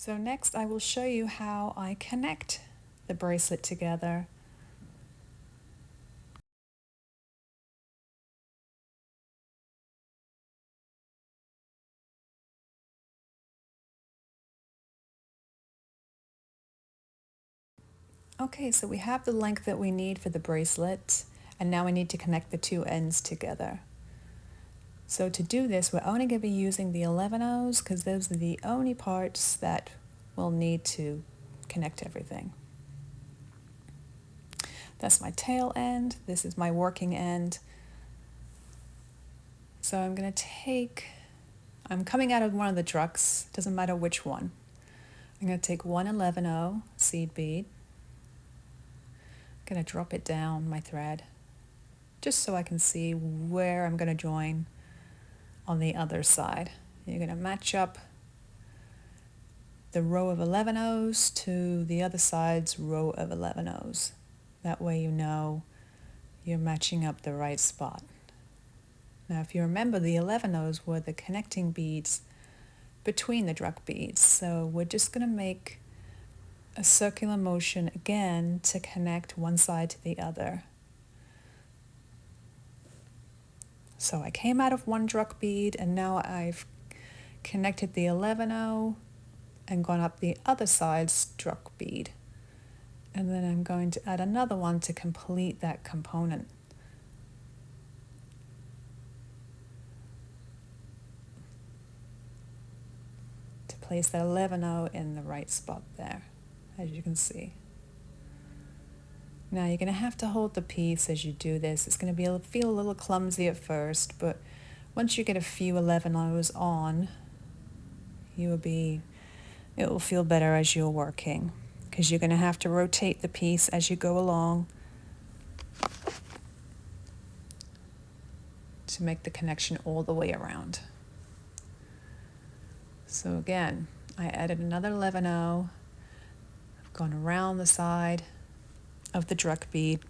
So next I will show you how I connect the bracelet together. Okay, so we have the length that we need for the bracelet, and now we need to connect the two ends together. So to do this, we're only going to be using the 11/0s because those are the only parts that we'll need to connect everything. That's my tail end. This is my working end. So I'm going to I'm coming out of one of the Druks, doesn't matter which one. I'm going to take one 11/0 seed bead. I'm going to drop it down my thread just so I can see where I'm going to join on the other side. You're going to match up the row of 11/0s to the other side's row of 11/0s. That way you know you're matching up the right spot. Now if you remember, the 11/0s were the connecting beads between the Druk beads, so we're just going to make a circular motion again to connect one side to the other. So I came out of one Druk bead and now I've connected the 11/0 and gone up the other side's Druk bead. And then I'm going to add another one to complete that component. To place that 11/0 in the right spot there, as you can see. Now you're going to have to hold the piece as you do this. It's going to feel a little clumsy at first, but once you get a few 11/0s on, it will feel better as you're working, because you're going to have to rotate the piece as you go along to make the connection all the way around. So again, I added another 11/0. I've gone around the side of the Druk bead.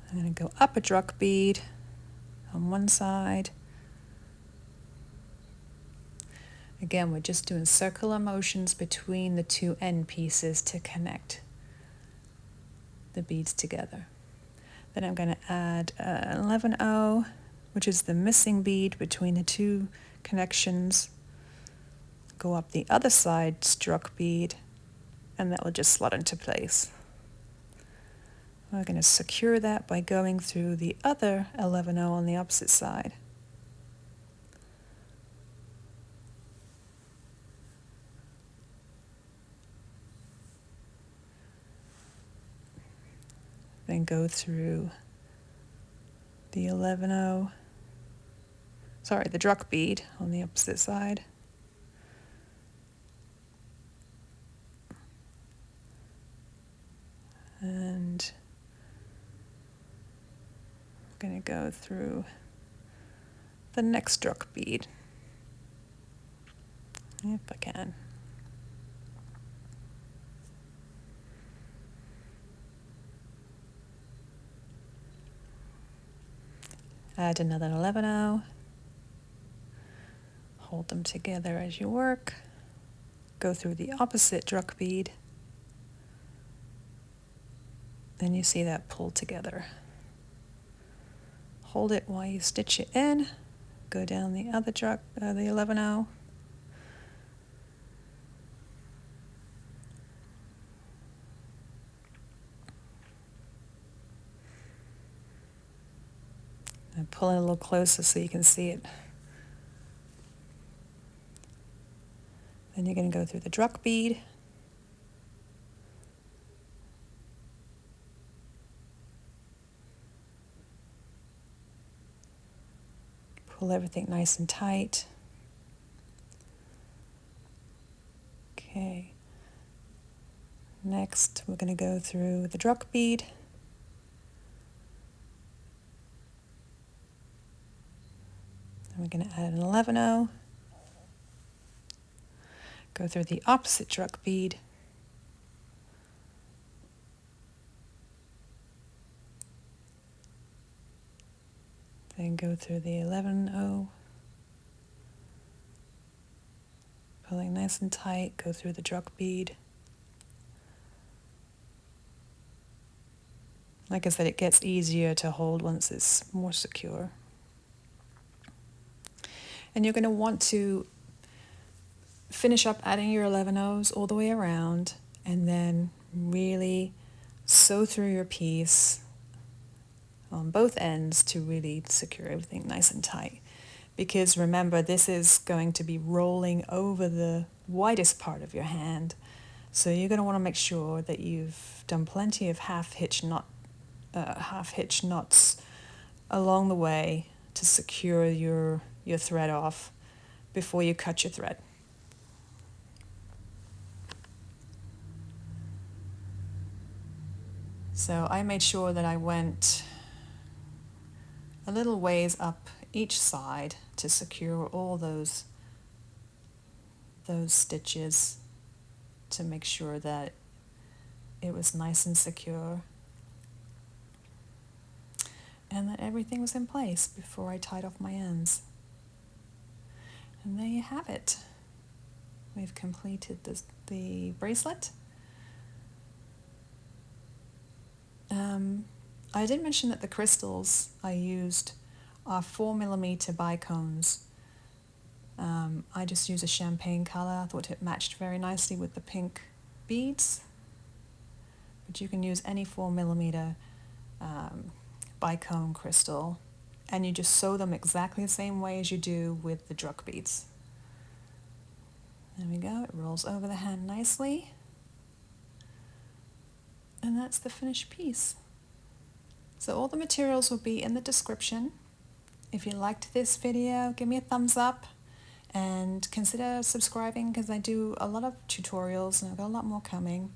I'm going to go up a Druk bead on one side. Again, we're just doing circular motions between the two end pieces to connect the beads together. Then I'm going to add an 11/0, which is the missing bead between the two connections. Go up the other side's Druk bead, and that will just slot into place. We're going to secure that by going through the other 11/0 on the opposite side. Then go through the 11/0, the Druk bead on the opposite side. And I'm going to go through the next Druk bead, if I can. Add another 11/0. Hold them together as you work. Go through the opposite Druk bead. Then you see that pull together. Hold it while you stitch it in. Go down the other Druk, the 11/0. And pull it a little closer so you can see it. Then you're going to go through the Druk bead. Pull everything nice and tight. Okay. Next, we're going to go through the Druk bead. And we're going to add an 11/0. Go through the opposite Druk bead. Then go through the 11-0, pulling nice and tight, go through the Druk bead. Like I said, it gets easier to hold once it's more secure. And you're going to want to finish up adding your 11-0s all the way around, and then really sew through your piece on both ends to really secure everything nice and tight. Because remember, this is going to be rolling over the widest part of your hand. So you're going to want to make sure that you've done plenty of half hitch knots along the way to secure your thread off before you cut your thread. So I made sure that I went a little ways up each side to secure all those stitches to make sure that it was nice and secure and that everything was in place before I tied off my ends. And there you have it. We've completed the bracelet. I did mention that the crystals I used are 4mm bicones. I just used a champagne color. I thought it matched very nicely with the pink beads. But you can use any 4mm bicone crystal, and you just sew them exactly the same way as you do with the Druk beads. There we go, it rolls over the hand nicely. And that's the finished piece. So all the materials will be in the description. If you liked this video, give me a thumbs up and consider subscribing, because I do a lot of tutorials and I've got a lot more coming.